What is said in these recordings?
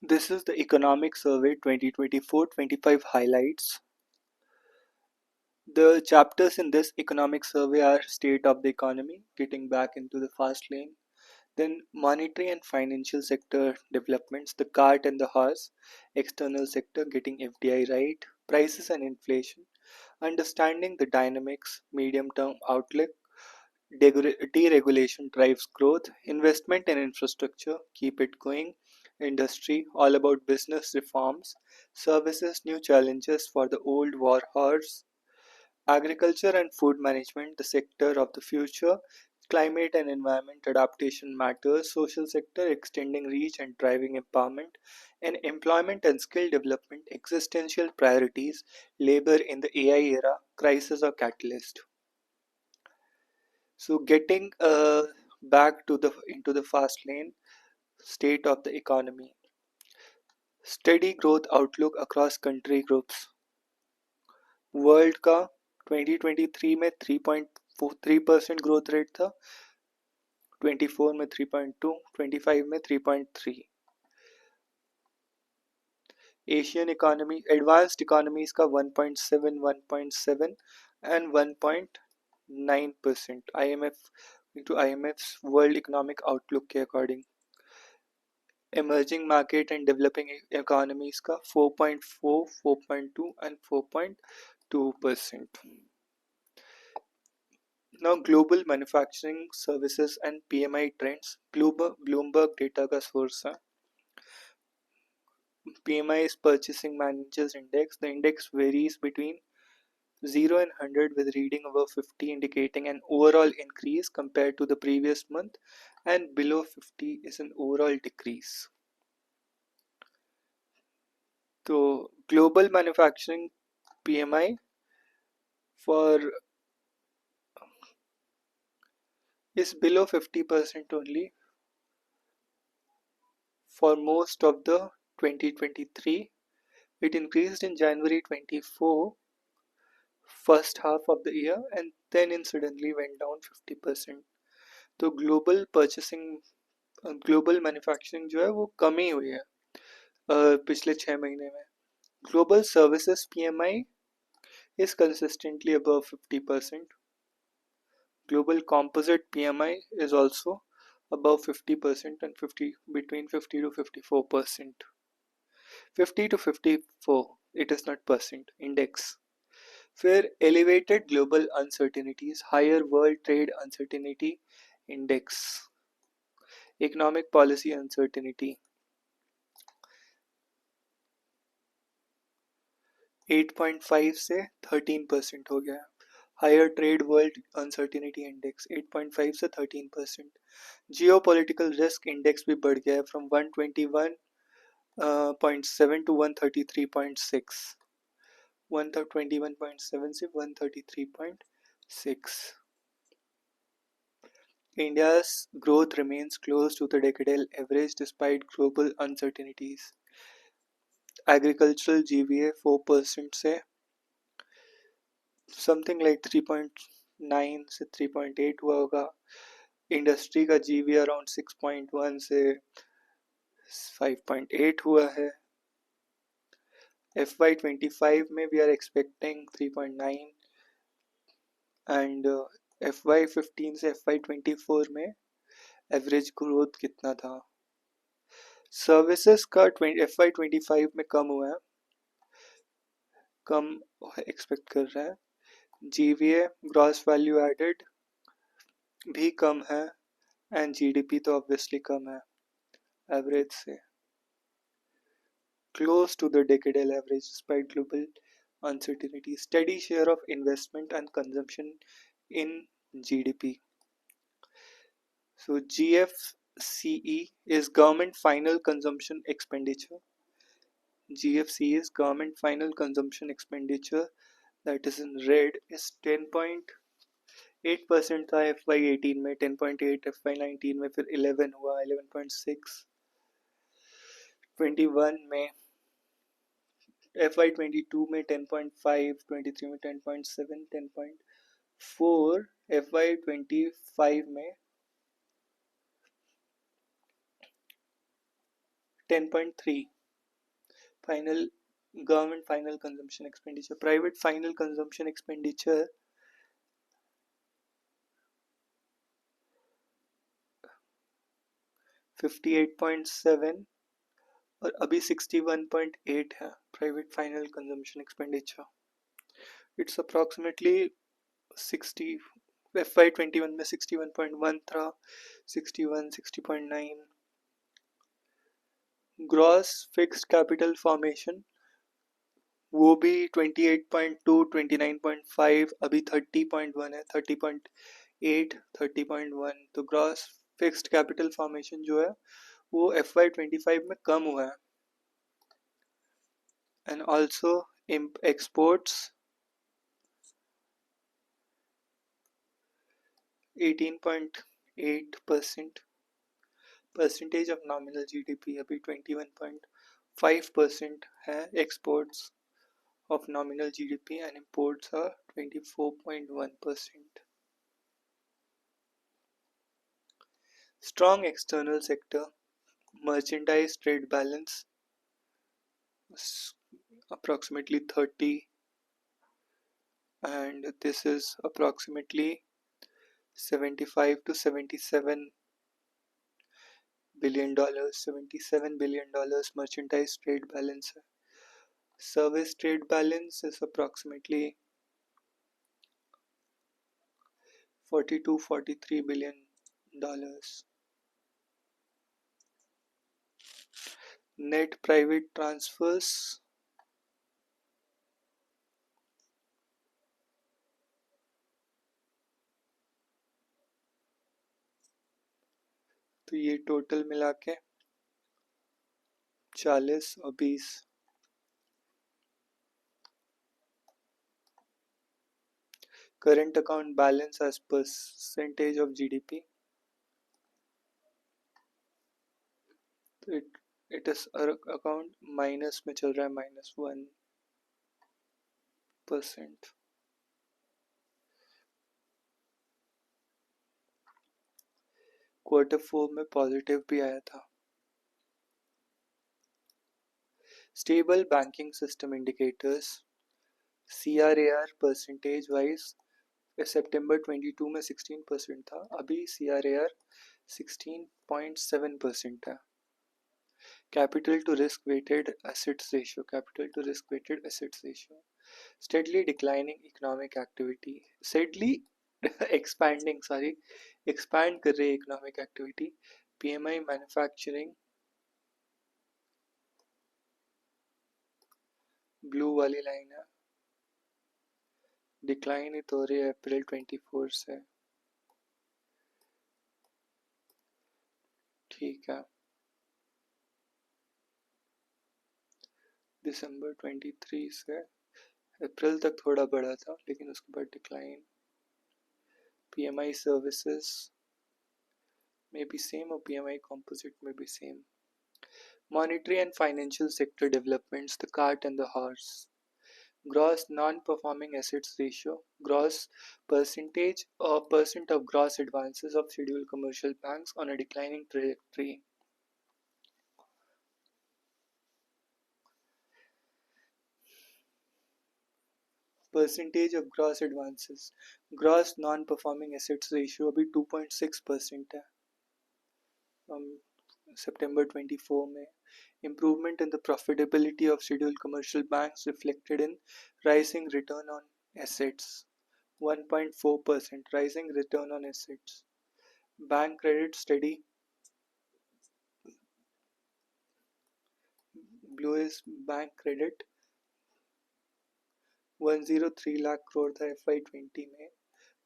This is the Economic Survey 2024-25 highlights. The chapters in this economic survey are state of the economy, getting back into the fast lane, then monetary and financial sector developments, the cart and the horse, external sector getting FDI right, prices and inflation, understanding the dynamics, medium term outlook, deregulation drives growth, investment in infrastructure, keep it going, industry, all about business reforms, services, new challenges for the old war horse, agriculture and food management, the sector of the future, climate and environment adaptation matters, social sector, extending reach and driving empowerment, and employment and skill development, existential priorities, labor in the AI era, crisis or catalyst. So getting back to the into the fast lane, state of the economy, steady growth outlook across country groups. World का 2023 में 3.3% growth rate था, 24 में 3.2, 25 में 3.3. Asian economy advanced economies का 1.7, 1.7 and 1.9%. IMF's world economic outlook के according. Emerging market and developing economies का 4.4, 4.2 and 4.2%. Now global manufacturing services and PMI trends. Bloomberg data का source है. PMI is Purchasing Managers Index. The index varies between 0 and 100 with reading above 50 indicating an overall increase compared to the previous month, and below 50 is an overall decrease. So global manufacturing PMI for is below 50% only for most of the 2023. It increased in January 24, first half of the year, and then it suddenly went down 50%. तो global manufacturing जो है वो कम ही हुई है पिछले 6 महीने में. Global services PMI is consistently above 50%. Global composite PMI is also above 50% and between 50 to 54%. 50 to 54, it is not percent, index. Where elevated global uncertainties, higher world trade uncertainty index, economic policy uncertainty, 8.5 से 13% हो गया. Higher trade world uncertainty index 8.5 से 13%. Geopolitical risk index भी बढ़ गया है from 121.7 to 133.6. 121.7 से 133.6. India's growth remains close to the decadal average despite global uncertainties. Agricultural GVA 4% से something like 3.9 से 3.8 हुआ होगा. इंडस्ट्री का GVA around 6.1 से 5.8 हुआ है. FY25 में we are expecting 3.9 and FY15 से FY24 में एवरेज ग्रोथ कितना था. सर्विसेज का FY25 में कम हुआ है, कम एक्सपेक्ट कर रहा है. GVA ग्रॉस वैल्यू एडेड भी कम है एंड GDP तो ऑब्वियसली कम है एवरेज से. Close to the decadal average despite global uncertainty. Steady share of investment and consumption in GDP. So GFCE is government final consumption expenditure. GFCE is government final consumption expenditure, that is in red, is 10.8% था FY18 में, 10.8 FY19 में, फिर 11 हुआ, 11.6 21 में, FY22 में 10.5, 23 में 10.7, 10.4, FY25 में 10.3. Final government final consumption expenditure. Private final consumption expenditure 58.7 और अभी 61.8 है private final consumption expenditure. It's approximately 60. FY21 में 61.1 था, 61, 60.9. ग्रॉस फिक्स्ड कैपिटल फॉर्मेशन वो भी 28.2, 29.5, अभी 30.1 है, 30.8, 30.1. तो ग्रॉस फिक्स्ड कैपिटल फॉर्मेशन जो है वो FY25 में कम हुआ है. And also exports 18.8%. Percentage of nominal GDP अभी 21.5% है exports of nominal GDP, and imports are 24.1%. Strong external sector, merchandise trade balance approximately 30, and this is approximately 75 to 77 billion dollars. $77 billion merchandise trade balance. Service trade balance is approximately 42, 43 billion dollars. Net private transfers तो ये total मिला के 40 और 20. Current account balance as percentage of GDP. तो it is account minus में चल रहा है, -1%. Q4 में पॉजिटिव भी आया था. Stable banking system indicators. CRAR percentage wise सितंबर 22 में 16% था, अभी CRAR 16.7% है. Capital to risk weighted assets ratio. Steadily declining economic activity. Steadily expand कर रही है economic activity. PMI manufacturing blue वाली लाइन है, डिक्लाइन ही तो हो रही है अप्रैल 24 से. ठीक है. दिसंबर 23 से अप्रैल तक थोड़ा बढ़ा था, लेकिन उसके बाद डिक्लाइन. PMI सर्विसेज में भी सेम और PMI composite में भी same. Monetary and financial sector developments, the cart and the horse. Gross non-performing assets ratio, gross percentage or percent of gross advances of scheduled commercial banks on a declining trajectory. Percentage of gross advances, gross non-performing assets ratio अभी 2.6% है September 24 में. Improvement in the profitability of scheduled commercial banks reflected in rising return on assets, 1.4%, rising return on assets. Bank credit steady. Blue is bank credit. 103 lakh crore था FY20 में,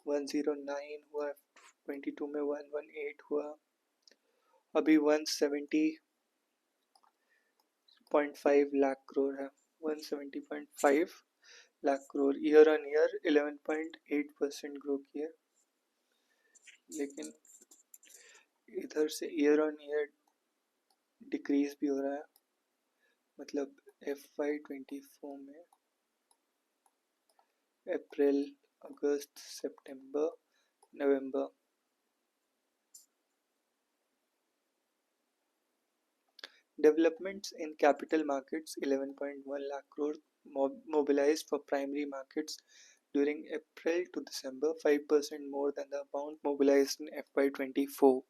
109 हुआ, 22 में 118 हुआ, अभी 170.5 लाख करोड़ है. 170.5 lakh crore. Year on year 11.8% grow किया, लेकिन इधर से ईयर ऑन ईयर डिक्रीज भी हो रहा है. मतलब FY24 में अप्रैल, अगस्त, सितंबर, नवंबर Developments in capital markets: 11.1 lakh crore mobilized for primary markets during April to December, 5% more than the amount mobilized in FY24.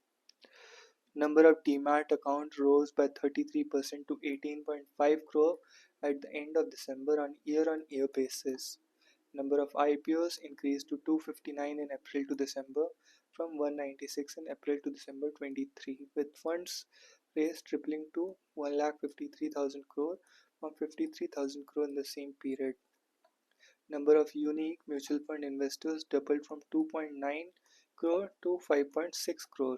Number of Demat accounts rose by 33% to 18.5 crore at the end of December on year-on-year basis. Number of IPOs increased to 259 in April to December from 196 in April to December 23, with funds raised tripling to 1,53,000 crore from 53,000 crore in the same period. Number of unique mutual fund investors doubled from 2.9 crore to 5.6 crore.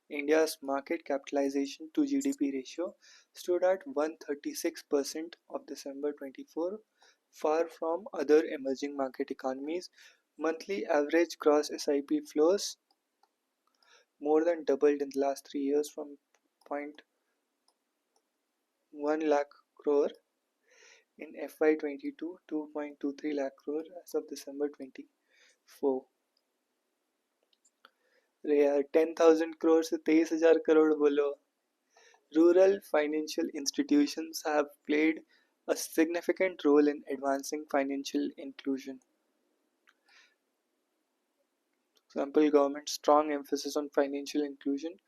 India's market capitalization to GDP ratio stood at 136% of December 24, far from other emerging market economies. Monthly average gross SIP flows more than doubled in the last 3 years from 0.1 lakh crore in FY22 to 2.23 lakh crore as of December 24. अरे यार 10,000 crore से 23,000 crore बोलो. Rural financial institutions have played a significant role in advancing financial inclusion. For example, government's strong emphasis on financial inclusion,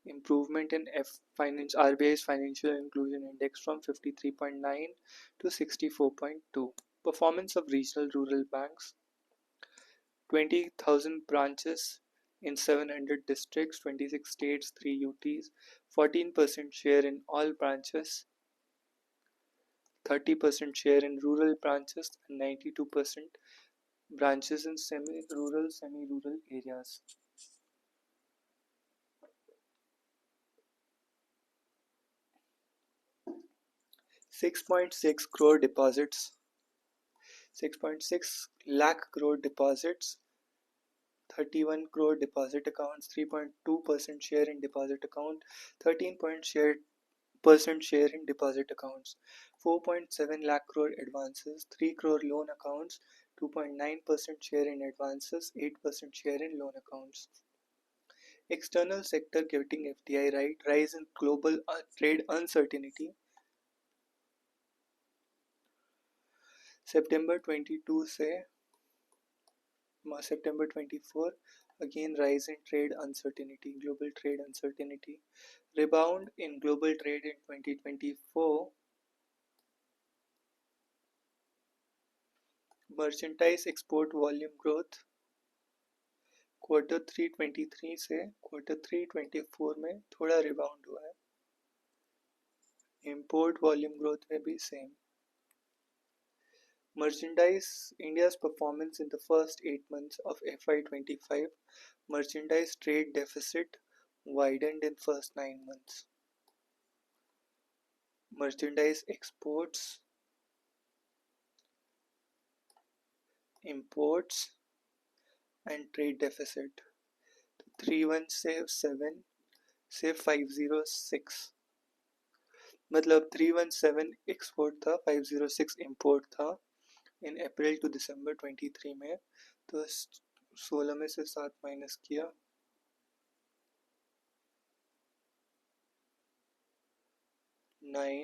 improvement in RBI's financial inclusion index from 53.9 to 64.2. Performance of regional rural banks: 20,000 branches in 700 districts, 26 states, 3 UTs, 14% share in all branches, 30% share in rural branches, and 92% branches in semi-rural, semi-rural areas. 6.6 crore deposits, 6.6 lakh crore deposits, 31 crore deposit accounts, 3.2% share in deposit account, 13% share in deposit accounts, 4.7 lakh crore advances, 3 crore loan accounts, 2.9% share in advances, 8% share in loan accounts. External sector getting FDI right, rise in global trade uncertainty. September 22 से September 24, again rise in trade uncertainty, global trade uncertainty. Rebound in global trade in 2024. Merchandise export volume growth Q3 23 से Q3 24 में थोड़ा rebound हुआ है. Import volume growth में भी same. Merchandise, India's performance in the first 8 months of FY25, merchandise trade deficit widened in first 9 months. Merchandise exports, imports and trade deficit 31 से 506, मतलब 317 export था, 506 इंपोर्ट था इन अप्रैल टू दिसंबर 23 में. तो 16 में से 7 माइनस किया, 9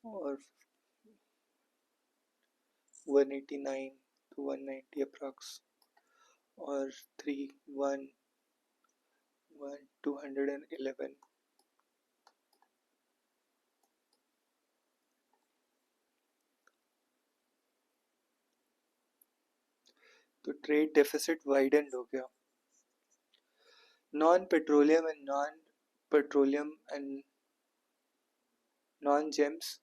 और 189 to 190 अप्रॉक्स और 3 1 1 211. तो ट्रेड डेफिसिट वाइडेंड हो गया. Non-petroleum and non-gems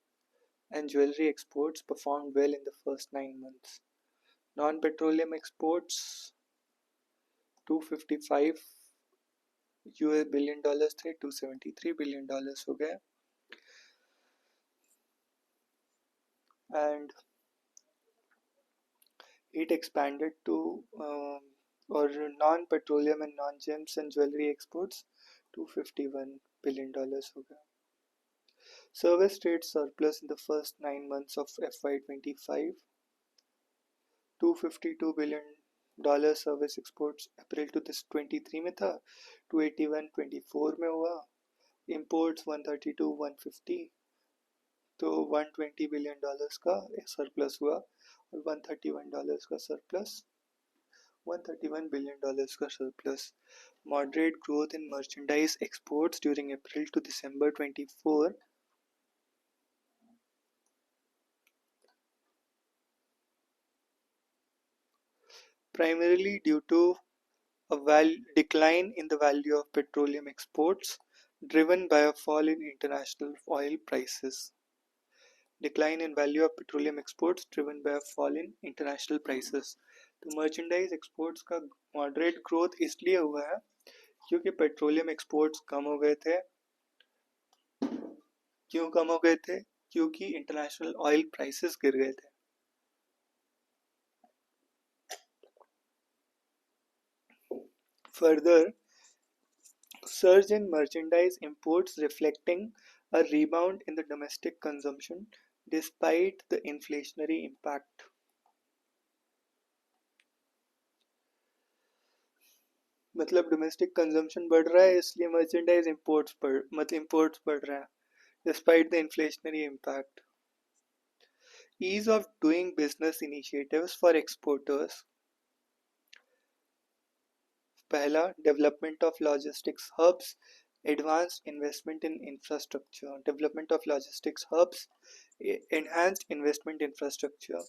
and jewelry exports performed well in the first 9 months. Non-petroleum exports $255 billion थे, $273 billion हो गए. And it expanded to or non-petroleum and non-gems and jewelry exports $251 billion हो गया. Service trade surplus in the first 9 months of FY25, $252 billion service exports April to 23 में था, 281 24 में हुआ imports 132 150, तो $120 बिलियन का सरप्लस हुआ, और $131 का सरप्लस, $131 बिलियन का surplus. Moderate growth in merchandise exports during April to December 24, primarily due to a decline in the value of petroleum exports driven by a fall in international oil prices. Decline in value of petroleum exports driven by a fall in international prices. तो merchandise exports का moderate growth इसलिए हुआ है क्योंकि petroleum exports कम हो गए थे. क्यों कम हो गए थे? क्योंकि इंटरनेशनल ऑयल प्राइसेस गिर गए थे. Further, surge in merchandise imports reflecting a rebound in the domestic consumption despite the inflationary impact. मतलब डोमेस्टिक कंजम्पशन बढ़ रहा है इसलिए मर्चेंडाइज इंपोर्ट्स बढ़ रहा है despite the inflationary impact. Ease of doing business initiatives for exporters. पहला, development of logistics hubs, advanced investment in infrastructure. Development of logistics hubs, enhanced investment infrastructure.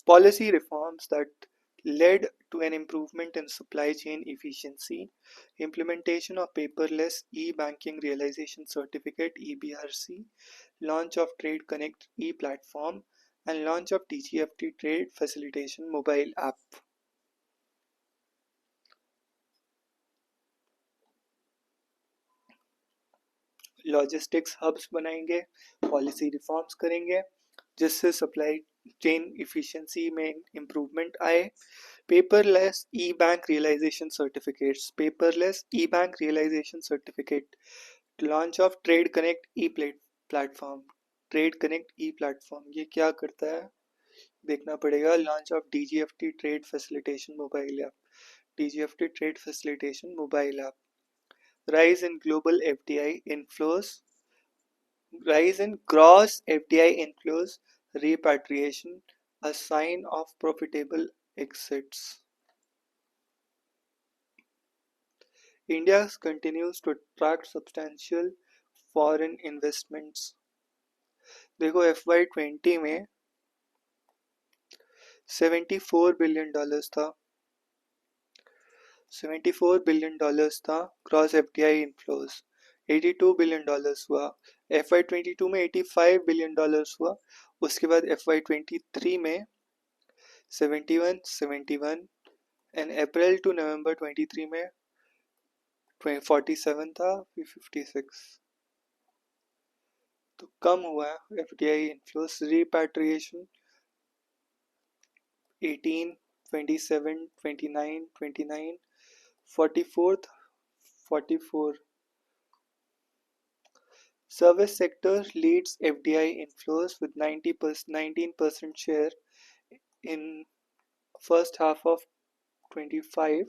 Policy reforms that led to an improvement in supply chain efficiency. Implementation of paperless e-banking realization certificate (EBRC). Launch of Trade Connect e-platform and launch of TGFT Trade Facilitation mobile app. Logistics hubs बनाएंगे, policy reforms करेंगे जिससे supply chain efficiency में improvement आए. Paperless e bank realisation certificates. Paperless e bank realisation certificate. Launch of trade connect e platform. Trade connect e platform ये क्या करता है देखना पड़ेगा. Launch of DGFT trade facilitation mobile app. DGFT trade facilitation mobile app. Rise in global FDI inflows. Rise in gross FDI inflows, repatriation, a sign of profitable exits. India continues to attract substantial foreign investments. देखो FY20 में $74 billion था. $74 billion था cross FDI inflows. $82 billion हुआ. FY22 में $85 billion हुआ. उसके बाद FY23 में 71 एंड अप्रैल टू नवंबर 23 में 47 था, फिर 56. तो कम हुआ FDI inflows. Repatriation 18, 27, 29, 29, 44. Service sector leads FDI inflows with 19% share in first half of 25,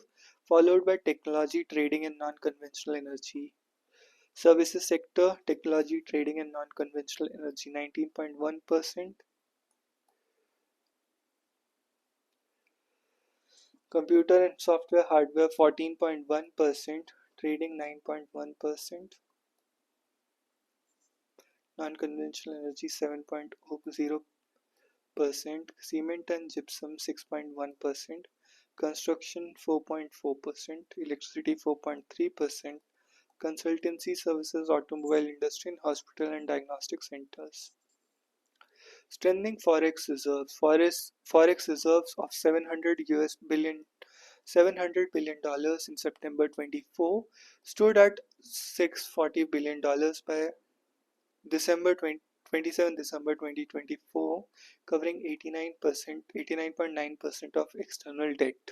followed by technology, trading and non-conventional energy. Services sector, technology, trading and non-conventional energy 19.1%. Computer and software hardware 14.1%. Trading 9.1%. Non-conventional energy 7.0%. Cement and gypsum 6.1%. Construction 4.4%. Electricity 4.3%. Consultancy services, automobile industry and hospital and diagnostic centers. Strengthening forex reserves. Forex reserves of $700 billion in September 24 stood at $640 billion by December 2024, covering 89.9% of external debt.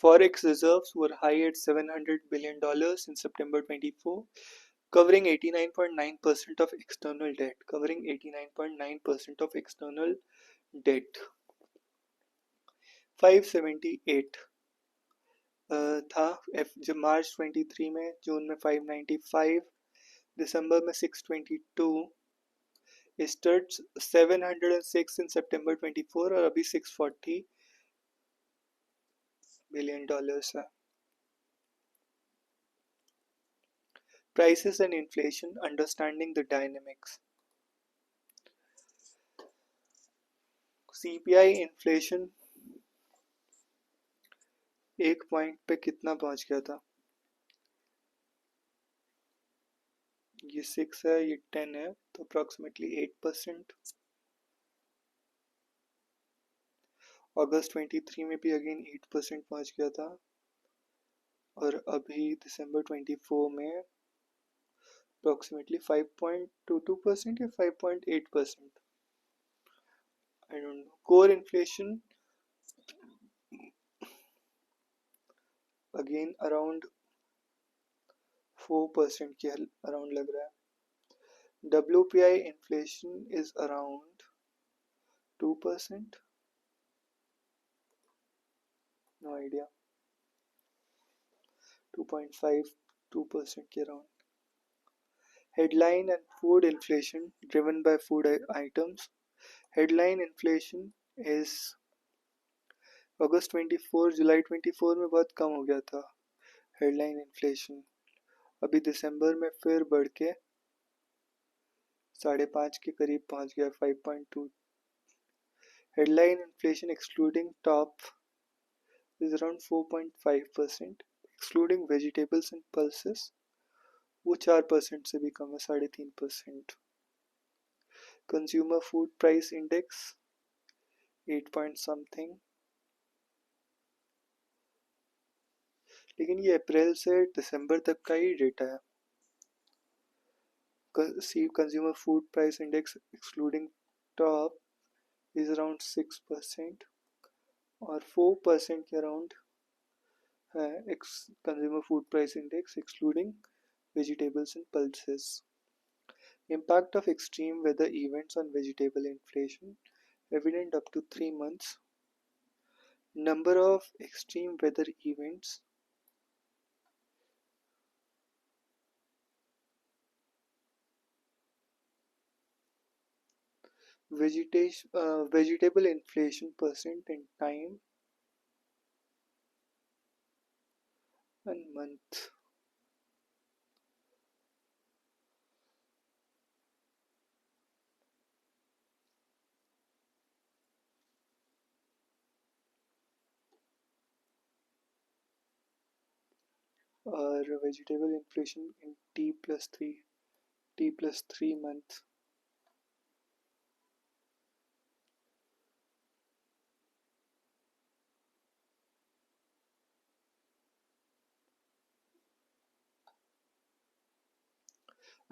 Forex reserves were high at $700 billion in September 24, covering 89.9% of external debt. 578 था जब मार्च 23 में. जून में 595. दिसंबर में 622, start 706 इन सितंबर 24 और अभी 640 billion dollars है। Prices and inflation, understanding the dynamics. CPI inflation एक point पे कितना पहुंच गया था? ये 6 है, ये 10 है, तो अप्रोक्सीमेटली 8%। अगस्त 23 में भी अगेन 8% पहुंच गया था, और अभी दिसंबर 24 में अप्रोक्सीमेटली 5.22% या 5.8%, I don't know. Core inflation again around 4% के अराउंड लग रहा है। WPI inflation is around 2%, no idea, 2.5 2% के अराउंड। Headline and food inflation driven by food items. Headline inflation is अगस्त 24 जुलाई 24 में बहुत कम हो गया था हेडलाइन इन्फ्लेशन, अभी दिसंबर में फिर बढ़ के 5.5 के करीब पहुंच गया, 5.2। Headline inflation excluding top is around 4.5%, excluding vegetables and pulses वो 4% से भी कम है, 3.5%। Consumer food price index 8 point something, लेकिन ये अप्रैल से दिसंबर तक का ही डेटा है। Consumer food price index excluding top is around 6% और 4% के अराउंड है consumer food price index excluding vegetables and pulses. Impact of extreme weather events on vegetable inflation evident up to 3 months. Number of extreme weather events vegetable inflation percent in time and month. और vegetable inflation in T+3 month.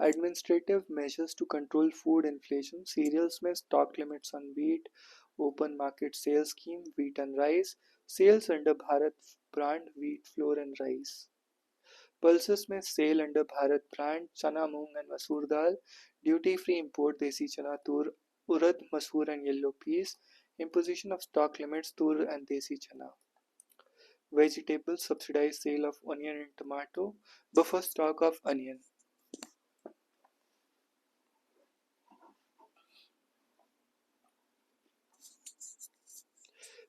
Administrative measures to control food inflation. Cereals में stock limits on wheat, open market sales scheme, wheat and rice, sales under Bharat brand, wheat, flour and rice. Pulses में sale under Bharat brand, chana, moong and masoor dal, duty free import desi chana, tur, urad, masoor and yellow peas, imposition of stock limits, tur and desi chana. Vegetables, subsidized sale of onion and tomato, buffer stock of onion.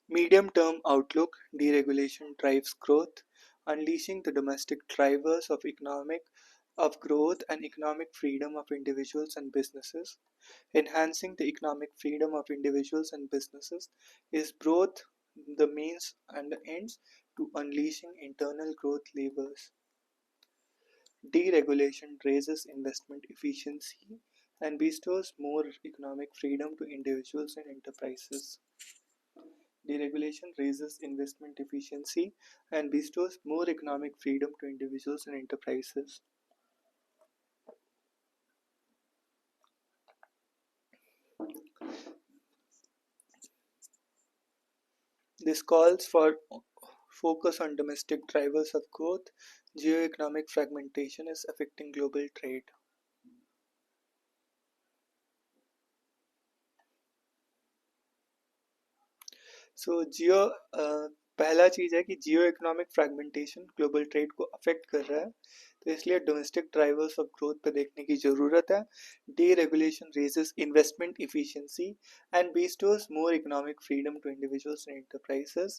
Medium-term outlook: deregulation drives growth, unleashing the domestic drivers of growth and economic freedom of individuals and businesses. Enhancing the economic freedom of individuals and businesses is both the means and the ends to unleashing internal growth levers. Deregulation raises investment efficiency and bestows more economic freedom to individuals and enterprises. Deregulation raises investment efficiency and bestows more economic freedom to individuals and enterprises. This calls for focus on domestic drivers of growth. Geo-economic fragmentation is affecting global trade. So पहला चीज है कि जियो economic fragmentation global trade को affect कर रहा है, तो इसलिए डोमेस्टिक ड्राइवर्स ऑफ ग्रोथ पे देखने की जरूरत है. D regulation raises investment efficiency and bestows more economic freedom to individuals and enterprises.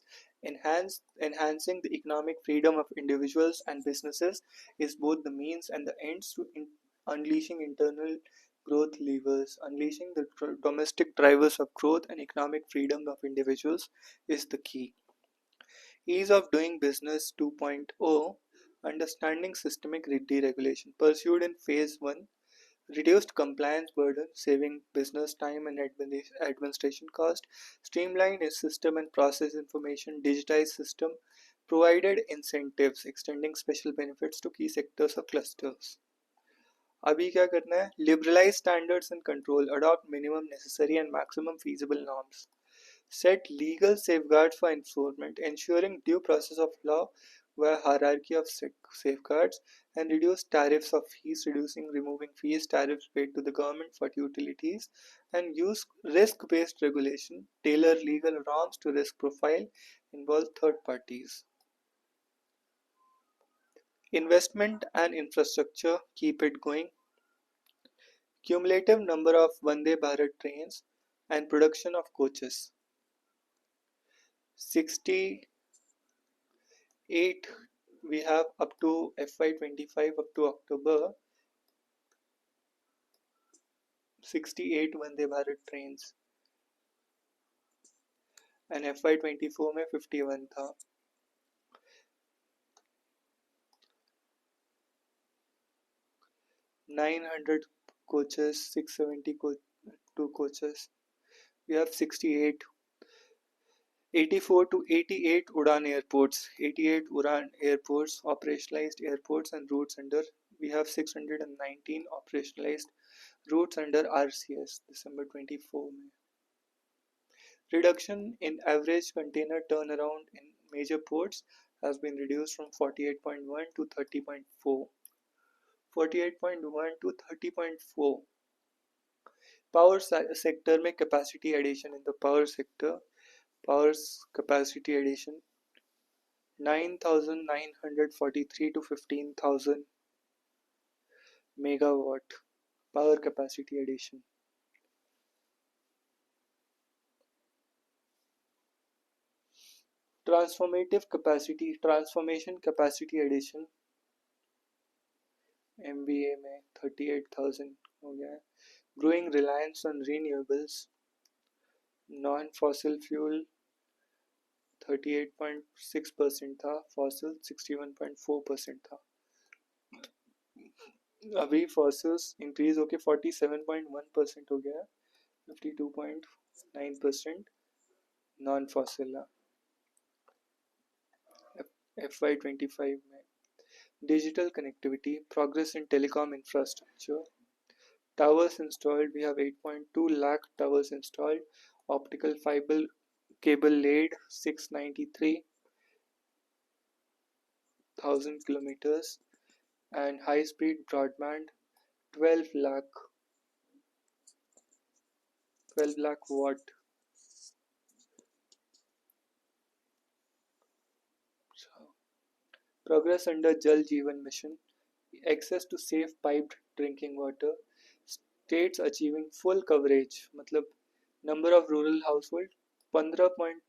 Enhancing the economic freedom of individuals and businesses is both the means and the ends to unleashing internal growth levers. Unleashing the domestic drivers of growth and economic freedom of individuals is the key. Ease of doing business 2.0, understanding systemic deregulation pursued in phase 1, reduced compliance burden, saving business time and administration cost, streamlined system and process information, digitized system, provided incentives, extending special benefits to key sectors or clusters. अभी क्या करना है? Liberalize standards and control, adopt minimum necessary and maximum feasible norms, set legal safeguards for enforcement, ensuring due process of law via hierarchy of safeguards, and reduce tariffs of fees, removing fees, tariffs paid to the government for utilities, and use risk-based regulation, tailor legal norms to risk profile, involve third parties. Investment and infrastructure, keep it going. Cumulative number of Vande Bharat trains and production of coaches. 68 we have up to FY25 up to October, 68 Vande Bharat trains and FY24 में 51 था. 900 coaches, 672 coaches. We have 68, 84 to 88 Udan airports, 88 Udan airports, operationalized airports and routes under. We have 619 operationalized routes under RCS, December 24 में. Reduction in average container turnaround in major ports has been reduced from 48.1 to 30.4. 48.1 to 30.4. Power sector में capacity addition in the power sector. Power's capacity addition 9,943 to 15,000 megawatt power capacity addition. Transformation capacity addition MVA में 38,000 हो गया है. Growing reliance on renewables, non-fossil fuel 38.6% था, fossil 61.4% था. अभी fossils increase होके 47.1% हो गया है, 52.9% non-fossil है. FY25 में digital connectivity, progress in telecom infrastructure. Towers installed, we have 8.2 lakh towers installed. Optical fiber cable laid 693,000 kilometers, and high speed broadband 12 lakh watt. Progress under Jal Jeevan Mission, access to safe piped drinking water. States achieving full coverage, मतलब number of rural household 15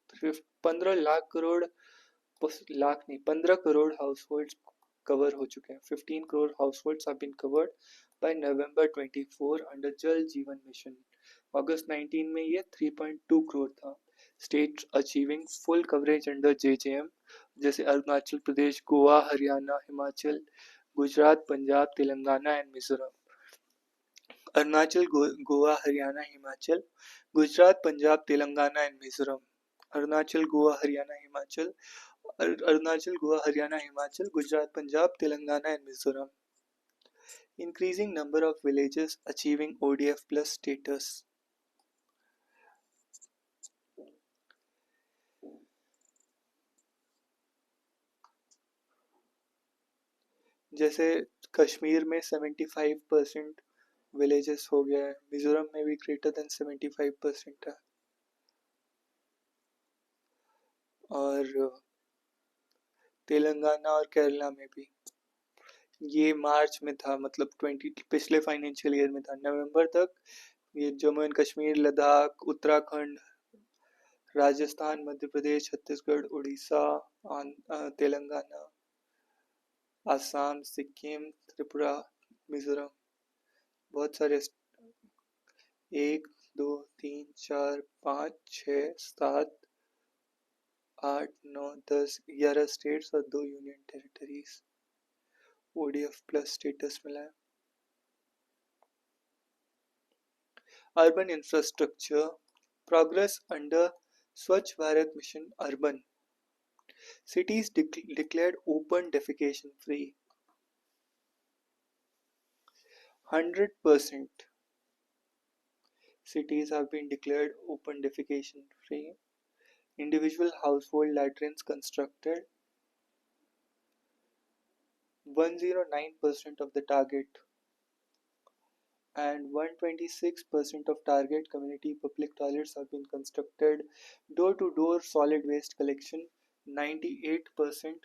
lakh crore, lakh नहीं 15 crore households cover हो चुके हैं. 15 crore households have been covered by November 24 under Jal Jeevan Mission. August 19 में ये 3.2 crore था. States achieving full coverage under JJM जैसे Arunachal Pradesh, Goa, Haryana, Himachal, Gujarat, Punjab, Telangana and Mizoram. Arunachal, Goa, Haryana, Himachal, Gujarat, Punjab, Telangana and Mizoram. Arunachal, Goa, Haryana, Himachal, Arunachal, Goa, Haryana, Himachal, Gujarat, Punjab, Telangana and Mizoram. Increasing number of villages achieving ODF plus status. जैसे कश्मीर में 75% villages हो गया है, मिजोरम में भी ग्रेटर देन 75% है. और तेलंगाना और केरला में भी। ये मार्च में था, मतलब 20 पिछले फाइनेंशियल ईयर में था, नवंबर तक। ये जम्मू एंड कश्मीर, लद्दाख, उत्तराखंड, राजस्थान, मध्य प्रदेश, छत्तीसगढ़, उड़ीसा, तेलंगाना, आसाम, सिक्किम, त्रिपुरा, मिजोरम, बहुत सारे। 1 2 3 4 5 6 7 8 9 10 11 स्टेट्स और 2 union territories ODF plus status मिला है। Urban infrastructure progress under Swachh Bharat Mission Urban. Cities declared open defecation free. 100% cities have been declared open defecation free. Individual household latrines constructed. 109% of the target, and 126% of target community public toilets have been constructed. Door-to-door solid waste collection, 98%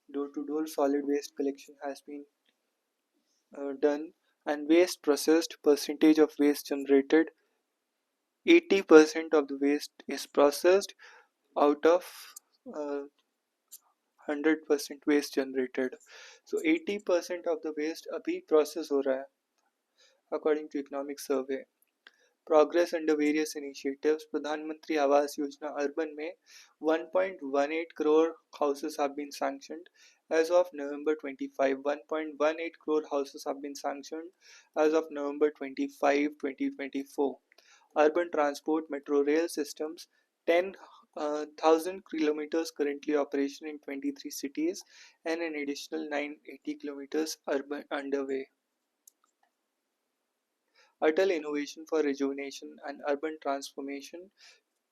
door-to-door solid waste collection has been done. And waste processed, percentage of waste generated, 80% of the waste is processed out of 100% waste generated. So 80% of the waste अभी process हो रहा है according to economic survey. Progress under various initiatives. प्रधानमंत्री Awas Yojana urban में 1.18 crore houses have been sanctioned as of November 25. 1.18 crore houses have been sanctioned as of November 25, 2024. Urban transport metro rail systems, 10,000 kilometers currently operation in 23 cities and an additional 980 kilometers urban underway. Atal Innovation for Rejuvenation and Urban Transformation.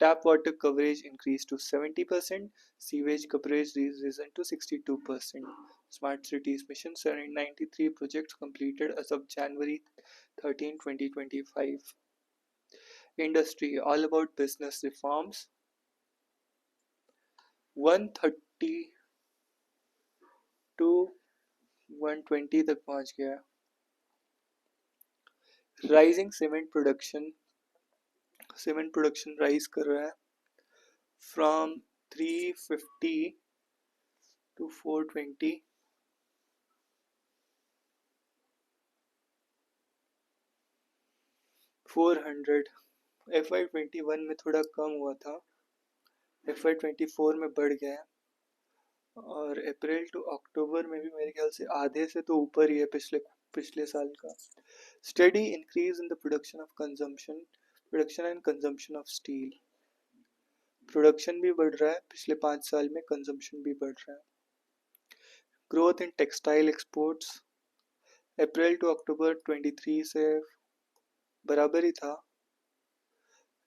Tap water coverage increased to 70%, sewage coverage risen to 62%. Smart Cities Mission, 93 projects completed as of January 13, 2025. Industry, all about business reforms. 130 to 120 तक पहुंच गया। Rising cement production rise कर रहा है from 350 to 420। 400 FY21 में थोड़ा कम हुआ था, FY24 में बढ़ गया है, और अप्रैल टू अक्टूबर में भी मेरे ख्याल से आधे से तो ऊपर ही है पिछले साल का। Study increase in the production and consumption of steel. Production भी बढ़ रहा है पिछले 5 साल में, कंजम्पशन भी बढ़ रहा है। Growth in textile exports, April to October 23 से बराबर ही था,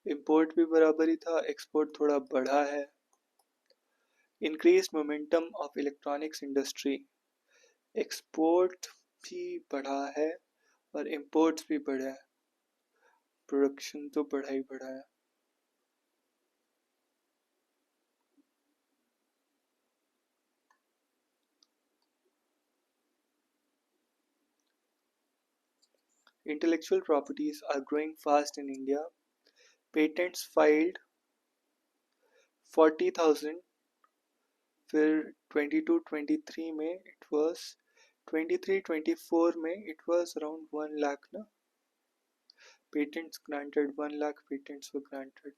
इंपोर्ट भी बराबर ही था, एक्सपोर्ट थोड़ा बढ़ा है। Increase momentum of electronics industry, export भी बढ़ा है और इंपोर्ट्स भी बढ़ा है, प्रोडक्शन तो बढ़ा ही बढ़ा है। Intellectual properties are growing fast in India. Patents filed 40,000, फिर 22-23 में it was 23-24 में it was around 1 lakh ना, patents granted, 1 lakh patents were granted.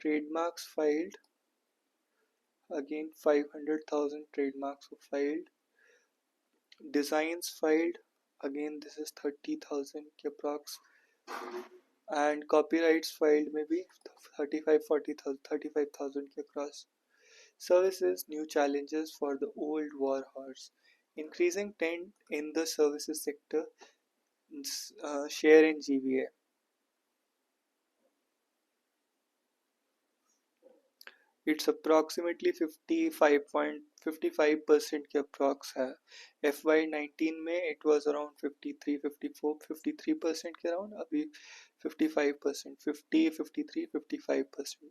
Trademarks filed, again 500,000 trademarks were filed. Designs filed, again this is 30,000 के approx, and copyrights filed में भी 35,000 के across. Services, new challenges for the old war horse. Increasing trend in the services sector, share in GVA. It's approximately 55% के approx है। FY19 में it was around 53-54, 53% के around, अभी 55%, 50, 53, 55%.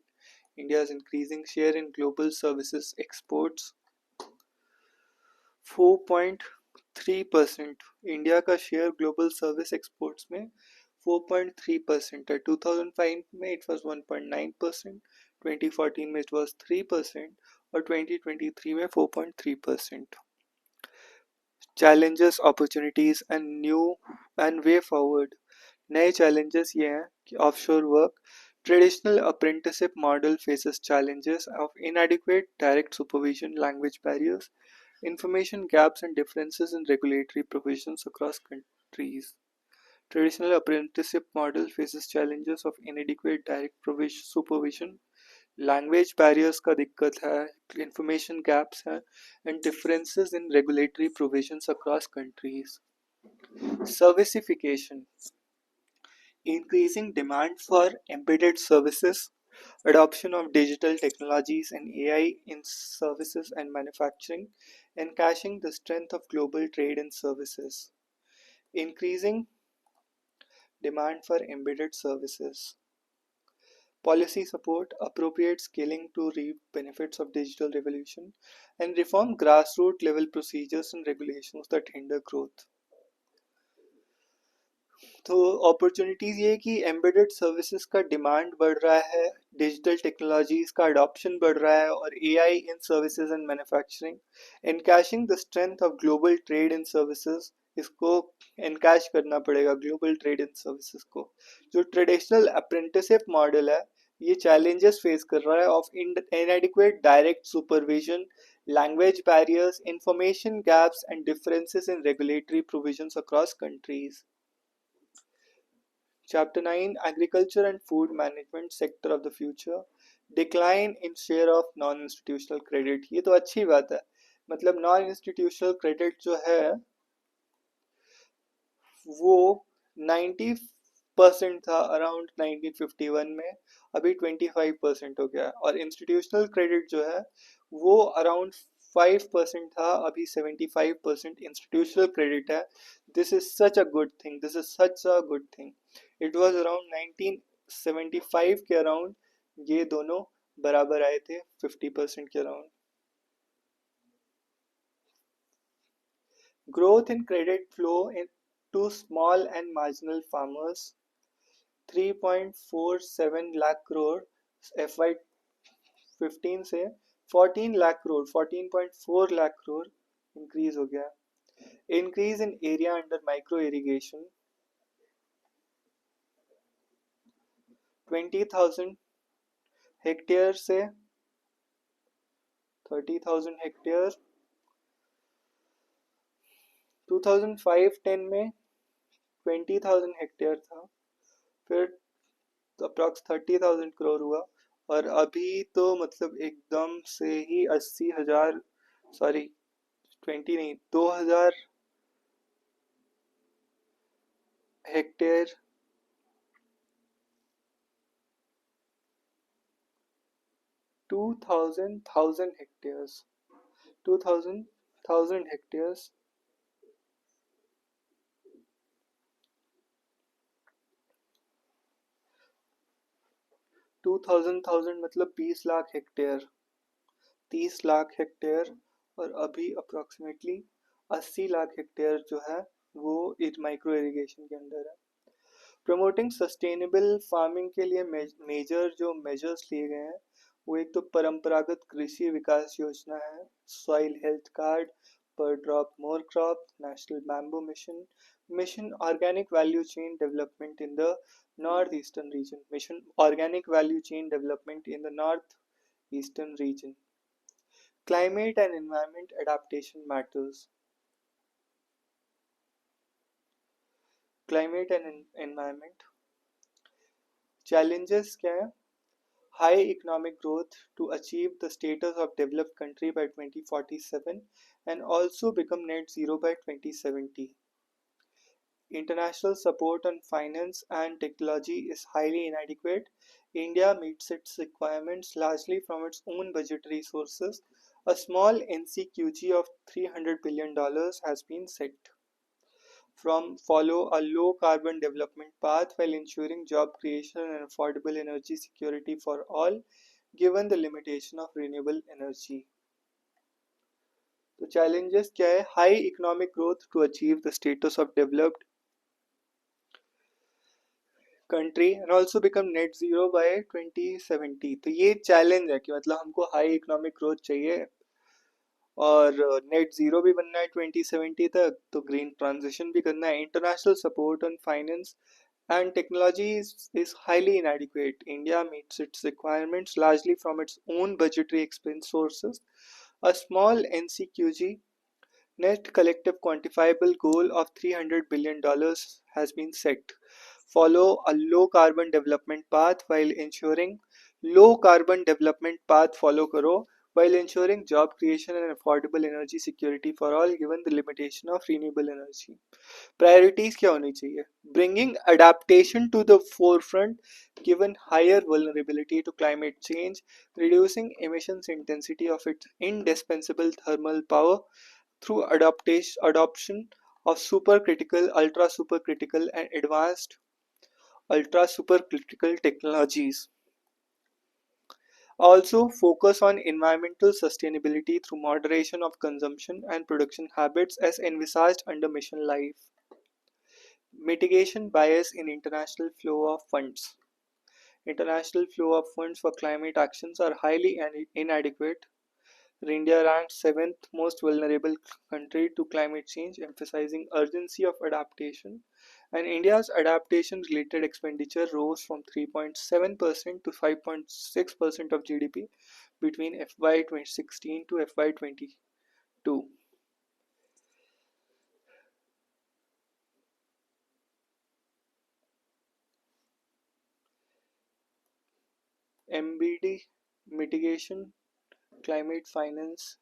India's increasing share in global services exports 4.3%. India का share global service exports में 4.3% है. 2005 में it was 1.9%, 2014 में इट वाज 3% और 2023 में 4.3%. Challenges, opportunities and new and way forward. नए challenges ये हैं कि offshore work, traditional apprenticeship model faces challenges of inadequate direct supervision, language barriers, information gaps and differences in regulatory provisions across countries. Traditional apprenticeship model faces challenges of inadequate direct supervision, language barriers का दिक्कत है, information gaps हैं, and differences in regulatory provisions across countries. Servicification. Increasing demand for embedded services, adoption of digital technologies and AI in services and manufacturing, and cashing the strength of global trade and services. Increasing demand for embedded services. Policy support, appropriate scaling to reap benefits of digital revolution, and reform grassroots level procedures and regulations that hinder growth. तो opportunities ये कि embedded services का demand बढ़ रहा है, digital technologies का adoption बढ़ रहा है और AI in services and manufacturing. Encashing the strength of global trade in services, इसको एनकैश करना पड़ेगा ग्लोबल ट्रेड इन सर्विसेज को. जो ट्रेडिशनल अप्रेंटिसशिप मॉडल है ये चैलेंजेस फेस कर रहा है of इनएडिक्वेट direct supervision, language barriers, information gaps and differences in regulatory provisions across countries. Chapter 9, Agriculture and Food Management Sector of the Future. Decline in share of non-institutional credit. ये तो अच्छी बात है, मतलब non-institutional credit जो है वो 90% था अराउंड 1951 में, अभी 25% हो गया. और इंस्टीट्यूशनल क्रेडिट जो है वो अराउंड 5% था, अभी 75% इंस्टीट्यूशनल क्रेडिट है. This is such a good thing, this is such a good thing. It was around 1975 के अराउंड ये दोनों बराबर आए थे, 50% के around. Growth in credit flow to small and marginal farmers, 3.47 lakh crore FY15 से 14 lakh crore, 14.4 lakh crore increase हो गया. Increase in area under micro irrigation 20,000 hectare से 30,000 हेक्टेयर. 2005-10 में 20,000 हेक्टेयर था, फिर अप्रॉक्स 30,000 करोड़ हुआ और अभी तो मतलब एकदम से ही 80,000, सॉरी 20 नहीं 2,000 हेक्टेयर 2,000 हेक्टेयर्स 2,000 हेक्टेयर्स 2,000 मतलब 20 लाख हेक्टेयर, 30 लाख हेक्टेयर और अभी अप्रॉक्सीमेटली 80 लाख हेक्टेयर जो है वो माइक्रो इरिगेशन के अंदर है. प्रमोटिंग सस्टेनेबल फार्मिंग के लिए मेजर जो मेजर्स लिए गए हैं वो एक तो परंपरागत कृषि विकास योजना है, सॉइल हेल्थ कार्ड, पर drop more crop, national bamboo mission, mission organic value chain development in the north eastern region, mission organic value chain development in the north eastern region. Climate and environment adaptation matters. Climate and environment challenges क्या है? High economic growth to achieve the status of developed country by 2047 and also become net zero by 2070. International support on finance and technology is highly inadequate. India meets its requirements largely from its own budgetary sources. A small NCQG of $300 billion has been set. from follow a low carbon development path while ensuring job creation and affordable energy security for all, given the limitation of renewable energy. तो challenges क्या है? High economic growth to achieve the status of developed country and also become net zero by 2070. तो ये challenge है कि मतलब हमको high economic growth चाहिए और नेट ज़ीरो भी बनना है 2070 तक, तो ग्रीन ट्रांजिशन भी करना है. International support on finance and technology is highly inadequate. India meets its requirements largely from its own budgetary expense sources. A small NCQG net collective quantifiable goal of $300 billion has been set. Follow a low carbon development path while ensuring low carbon development path follow karo while ensuring job creation and affordable energy security for all given the limitation of renewable energy. Priorities क्या होनी चाहिए? Bringing adaptation to the forefront given higher vulnerability to climate change, reducing emissions intensity of its indispensable thermal power through adoption of supercritical, ultra supercritical and advanced ultra supercritical technologies. Also focus on environmental sustainability through moderation of consumption and production habits as envisaged under Mission Life. Mitigation bias in international flow of funds. International flow of funds for climate actions are highly inadequate. India ranked 7th most vulnerable country to climate change, emphasizing urgency of adaptation. And India's adaptation related expenditure rose from 3.7% to 5.6% of GDP between FY 2016 to FY 22. MBD mitigation, climate finance,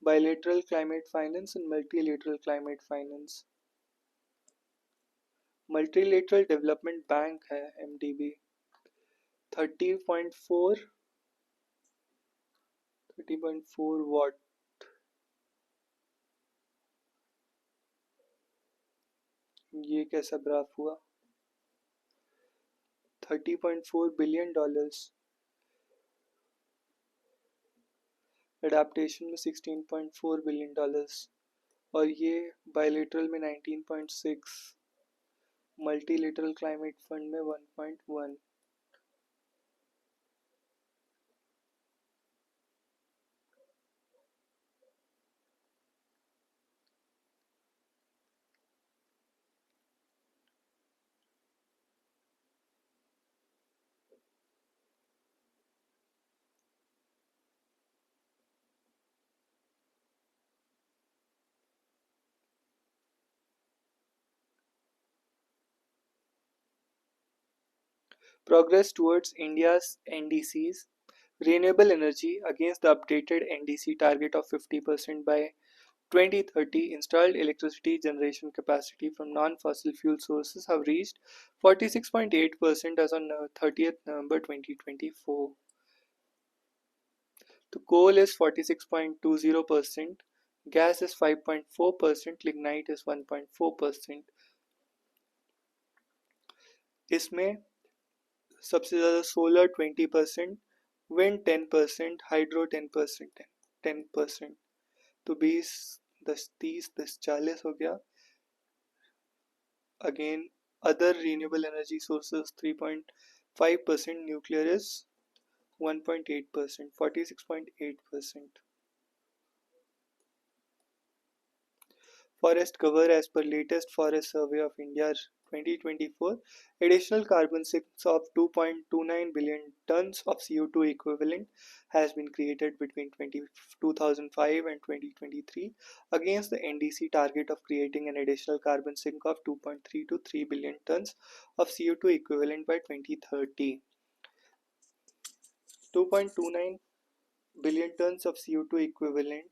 bilateral climate finance and multilateral climate finance. Multilateral development bank है MDB 30.4 वाट. ये कैसा graph हुआ? $30.4 billion, adaptation में $16.4 billion और ये bilateral में 19.6, multilateral climate fund में 1.1. Progress towards India's NDCs, renewable energy against the updated NDC target of 50% by 2030. Installed electricity generation capacity from non-fossil fuel sources have reached 46.8% as on 30th November 2024. The coal is 46.20%, gas is 5.4%, lignite is 1.4%. इसमें सबसे ज़्यादा solar 20%, wind 10%, hydro 10%, 10%. तो 20, 10, 30, 10, 40 हो गया. Again, other renewable energy sources 3.5%, nuclear is 1.8%, 46.8%. Forest cover as per latest Forest Survey of India 2024, additional carbon sinks of 2.29 billion tons of CO2 equivalent has been created between 2005 and 2023 against the NDC target of creating an additional carbon sink of 2.3 to 3 billion tons of CO2 equivalent by 2030. 2.29 billion tons of CO2 equivalent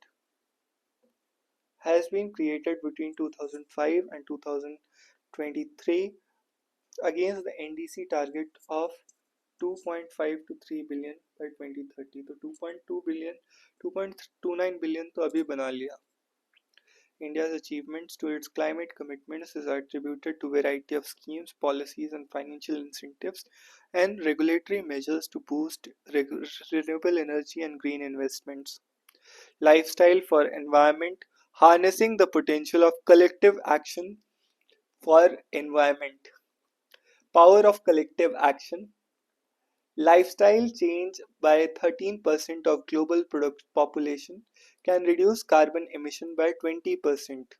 has been created between 2005 and 2023 against the NDC target of 2.5 to 3 billion by 2030. तो 2.2 billion 2.29 billion तो अभी बना लिया. India's achievements to its climate commitments is attributed to variety of schemes, policies and financial incentives and regulatory measures to boost renewable energy and green investments. Lifestyle for environment, harnessing the potential of collective action for environment. Power of collective action. Lifestyle change by 13% of global product population can reduce carbon emission by 20%.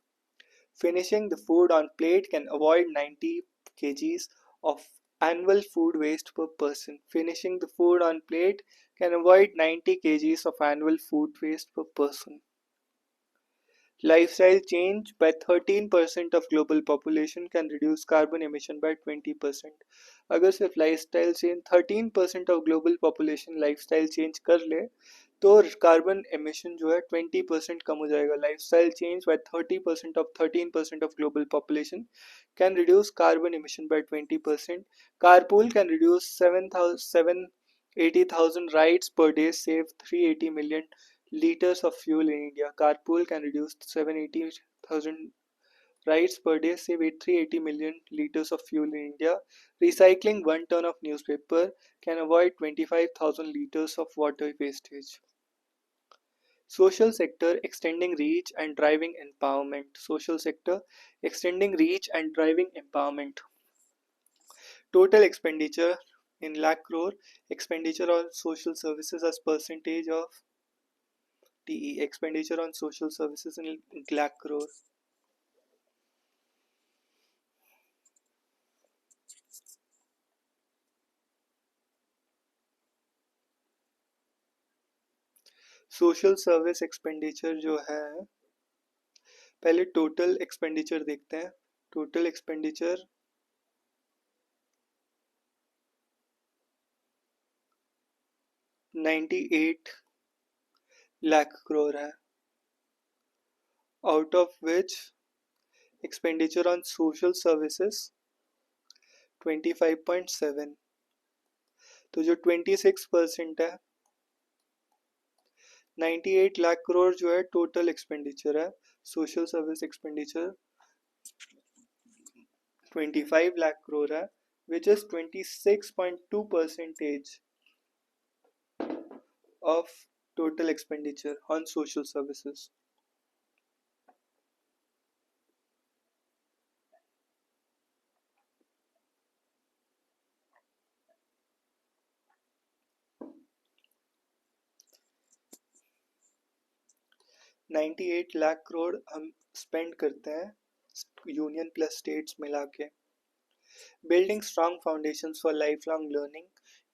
Finishing the food on plate can avoid 90 kgs of annual food waste per person. Finishing the food on plate can avoid 90 kgs of annual food waste per person. Lifestyle change by 13% of global population can reduce carbon emission by 20%. अगर सिर्फ lifestyle change 13% of global population lifestyle change कर ले तो carbon emission जो है 20% कम हो जाएगा. Lifestyle change bye 30% of 13% of global population can reduce carbon emission by 20%. Carpool can reduce 780,000 rides per day, save 380 million liters of fuel in India. Carpool can reduce 780,000 rides per day, save 380 million liters of fuel in India. Recycling 1 ton of newspaper can avoid 25,000 liters of water wastage. Social sector extending reach and driving empowerment. Social sector extending reach and driving empowerment. Total expenditure in lakh crore. Expenditure on social services as percentage of TE. Expenditure on social services in lakh crore. Social service expenditure जो है, पहले total expenditure देखते हैं. Total expenditure 98 lakh crore है, out of which expenditure on social services 25.7. तो जो 26% है, 98 लाख करोड़ जो है टोटल एक्सपेंडिचर है. Social service expenditure 25 lakh crore है, which is 26.2% of total expenditure on social services. $98 lakh crore हम स्पेंड करते हैं यूनियन प्लस स्टेट्स मिला के. Building strong foundations for lifelong learning,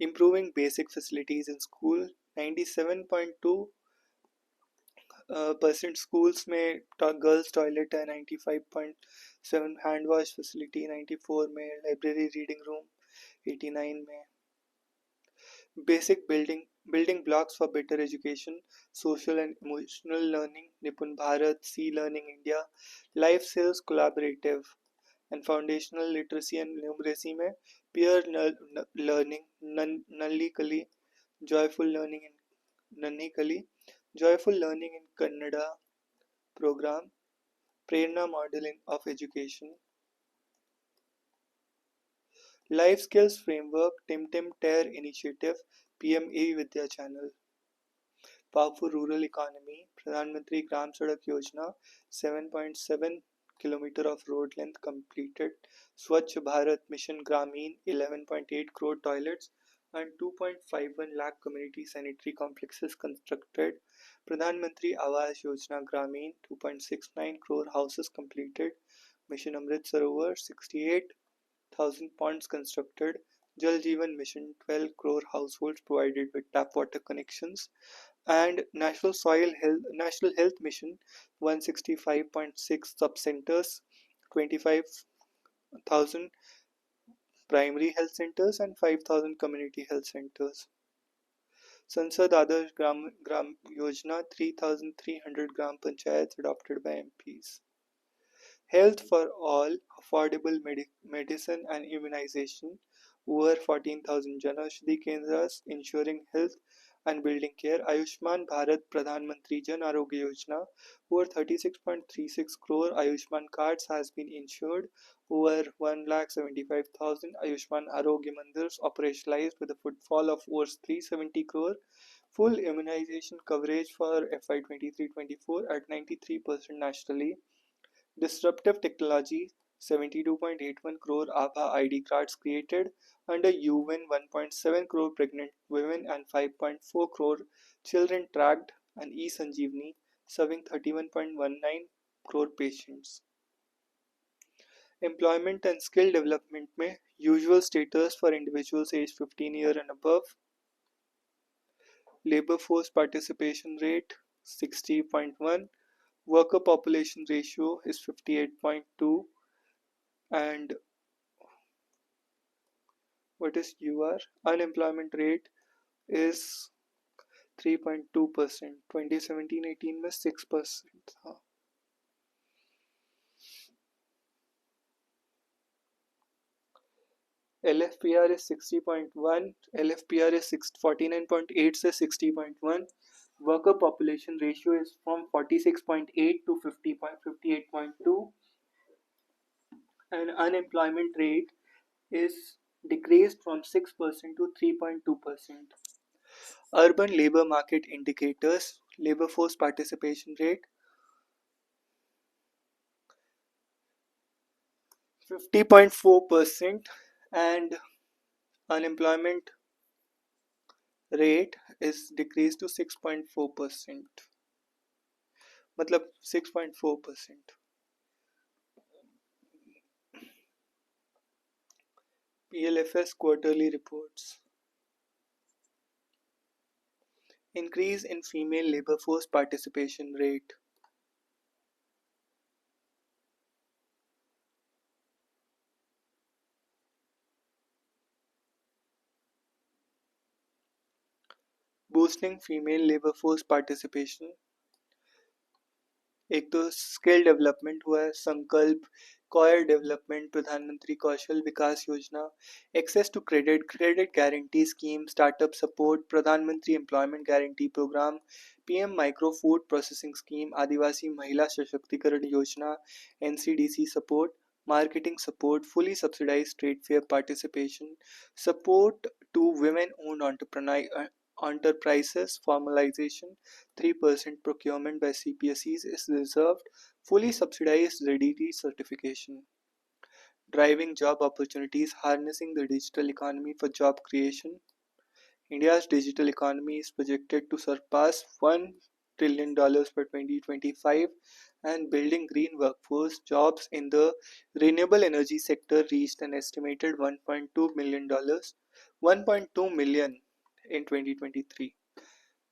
improving basic facilities in school. 97.2% schools में गर्ल्स टॉयलेट है. 95.7 hand wash facility. 94 में library reading room. 89 में basic building blocks for better education, social and emotional learning. Nipun Bharat, C Learning India, life skills collaborative and foundational literacy and numeracy में peer learning. Nalli Kali, joyful learning in Nanni Kali, joyful learning in Kannada program, Prerna modeling of education. Life Skills Framework, Tim Tim TARE Initiative, PM Vidya Channel. Powerful Rural Economy, Pradhan Mantri Gram Sadak Yojana, 7.7 kilometer of road length completed. Swachh Bharat Mission Grameen, 11.8 crore toilets and 2.51 lakh community sanitary complexes constructed. Pradhan Mantri Awas Yojana Grameen, 2.69 crore houses completed. Mission Amrit Sarovar, 68,000 ponds constructed. Jal Jeevan Mission, 12 crore households provided with tap water connections. And National Health Mission, 165.6 sub-centers, 25,000 primary health centers and 5,000 community health centers. Sansad Adarsh Gram Yojana, 3,300 gram panchayats adopted by MPs. Health for all, affordable medicine and immunization, over 14,000 Jan Aushadhi Kendras, ensuring health and building care. Ayushman Bharat Pradhan Mantri Jan Arogya Yojana, over 36.36 crore Ayushman cards has been insured. Over 1,75,000 Ayushman Arogya Mandirs operationalized with a footfall of over 370 crore. Full immunization coverage for FY 23-24 at 93% nationally. Disruptive technology, 72.81 crore Aabha ID cards created under UN, 1.7 crore pregnant women and 5.4 crore children tracked, and eSanjeevani serving 31.19 crore patients. Employment and skill development में usual status for individuals aged 15 years and above. Labor force participation rate 60.1. Worker population ratio is 58.2. And what is UR? Unemployment rate is 3.2%. 2017-18 में 6% था. LFPR is 60.1. LFPR is 49.8 से 60.1. Worker population ratio is from 46.8 to 58.2. And unemployment rate is decreased from 6% to 3.2%. Urban labor market indicators, labor force participation rate 50.4%, and unemployment rate is decreased to 6.4%. मतलब 6.4%. PLFS quarterly reports. Increase in female labor force participation rate. Boosting female labor force participation. एक तो skill development हुआ है, संकल्प, coir development, प्रधानमंत्री Kaushal Vikas Yojana, access to credit, credit guarantee scheme, startup support, Pradhan Mantri employment guarantee program, PM micro food processing scheme, Adivasi Mahila Sashaktikaran Yojana, NCDC support, marketing support, fully subsidized trade fair participation, support to women-owned enterprises, formalization, 3% procurement by CPSEs is reserved, fully subsidized ZDT certification. Driving job opportunities, harnessing the digital economy for job creation. India's digital economy is projected to surpass $1 trillion by 2025, and building green workforce jobs in the renewable energy sector reached an estimated $1.2 million, 1.2 million in 2023.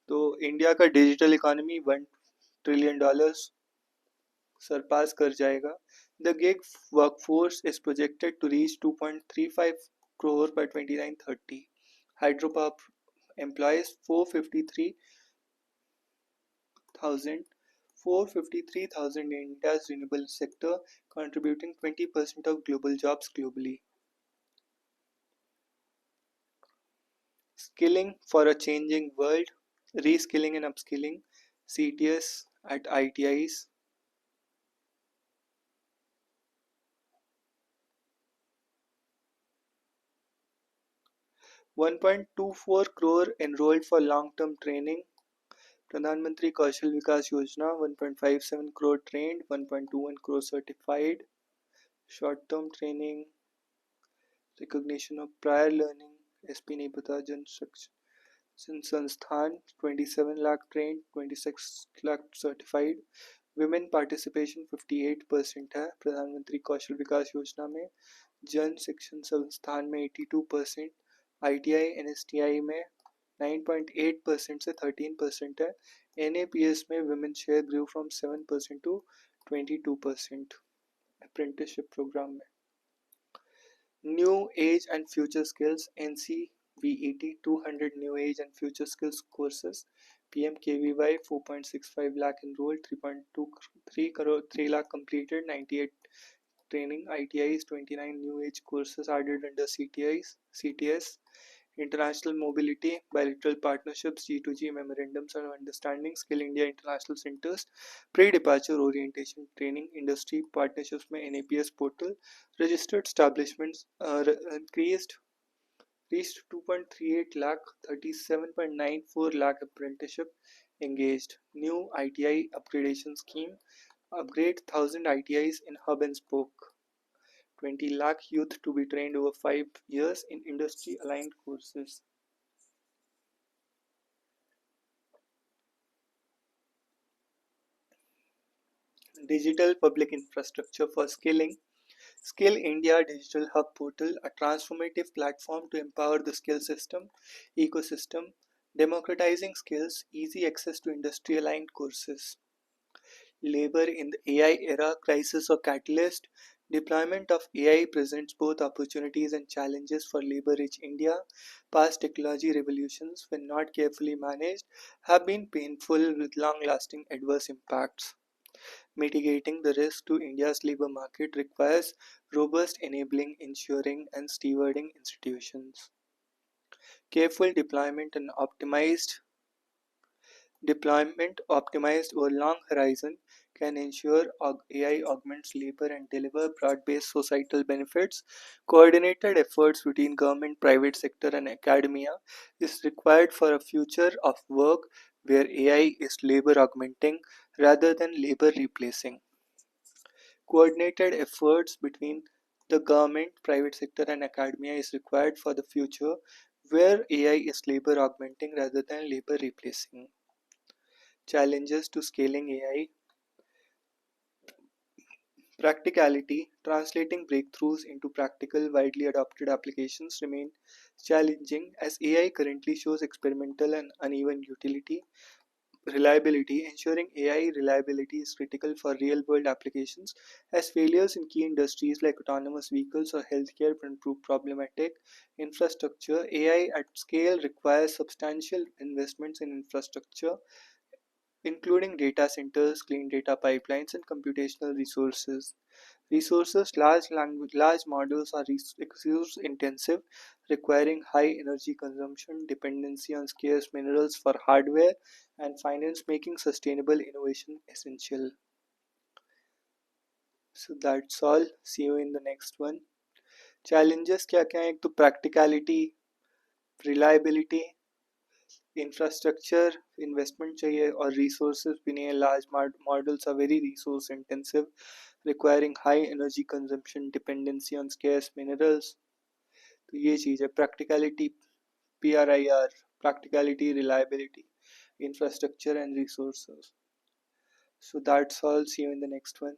तो India का digital economy $1 trillion Sarpass कर जाएगा. The gig workforce is projected to reach 2.35 crore by 2930. Hydropower employs 453,000 in India's renewable sector, contributing 20% of global jobs globally. Skilling for a changing world, reskilling and upskilling, CTS at ITIs. 1.24 crore enrolled for long-term training. Pradhan Mantri Kaushal Vikas Yojana, 1.57 crore trained, 1.21 crore certified. Short-term training, recognition of prior learning, SP नहीं पता, जन संस्थान 27 lakh trained, 26 lakh certified. Women participation 58% है प्रधानमंत्री कौशल विकास योजना में. जन शिक्षण संस्थान में 82%, ITI NSTI में 9.8% से 13% है. NAPS में women share grew from 7% to 22% apprenticeship program में. New Age and Future Skills NCVET 200 New Age and Future Skills courses. PMKVY 4.65 lakh enrolled, 3.23 crore 3 lakh completed, 98 training ITIs, 29 new age courses added under CTS, international mobility, bilateral partnerships, G2G memorandums of understanding, Skill India International Centers, pre-departure orientation training, industry partnerships में NAPS portal, registered establishments increased reached 2.38 lakh, 37.94 lakh apprenticeship engaged, new ITI upgradation scheme, upgrade 1000 ITIs in hub and spoke, 20 lakh youth to be trained over 5 years in industry aligned courses. Digital public infrastructure for skilling. Skill India Digital Hub Portal, a transformative platform to empower the skill system ecosystem, democratizing skills, easy access to industry aligned courses. Labor in the AI era, crisis or catalyst. Deployment of AI presents both opportunities and challenges for labor rich India. Past technology revolutions, when not carefully managed, have been painful with long lasting adverse impacts. Mitigating the risk to India's labour market requires robust enabling, ensuring, and stewarding institutions. Careful deployment optimized over long horizon can ensure AI augments labour and deliver broad-based societal benefits. Coordinated efforts between government, private sector, and academia is required for a future of work where AI is labour augmenting rather than labour replacing. Coordinated efforts between the government, private sector, and academia is required for the future where AI is labor augmenting rather than labor replacing. Challenges to scaling AI. Practicality. Translating breakthroughs into practical, widely adopted applications remain challenging as AI currently shows experimental and uneven utility. Reliability. Ensuring AI reliability is critical for real world applications, as failures in key industries like autonomous vehicles or healthcare can prove problematic. Infrastructure. AI at scale requires substantial investments in infrastructure, including data centers, clean data pipelines, and computational resources. Resources. Large models are resource intensive, requiring high energy consumption, dependency on scarce minerals for hardware, and finance, making sustainable innovation essential. So that's all. See you in the next one. Challenges क्या क्या हैं? एक तो practicality, reliability, infrastructure, investment चाहिए और resources भी नहीं है. Large models are very resource intensive, requiring high energy consumption, dependency on scarce minerals. तो ये चीज़ है practicality, PRIR, practicality, reliability, infrastructure and resources. So that's all. See you in the next one.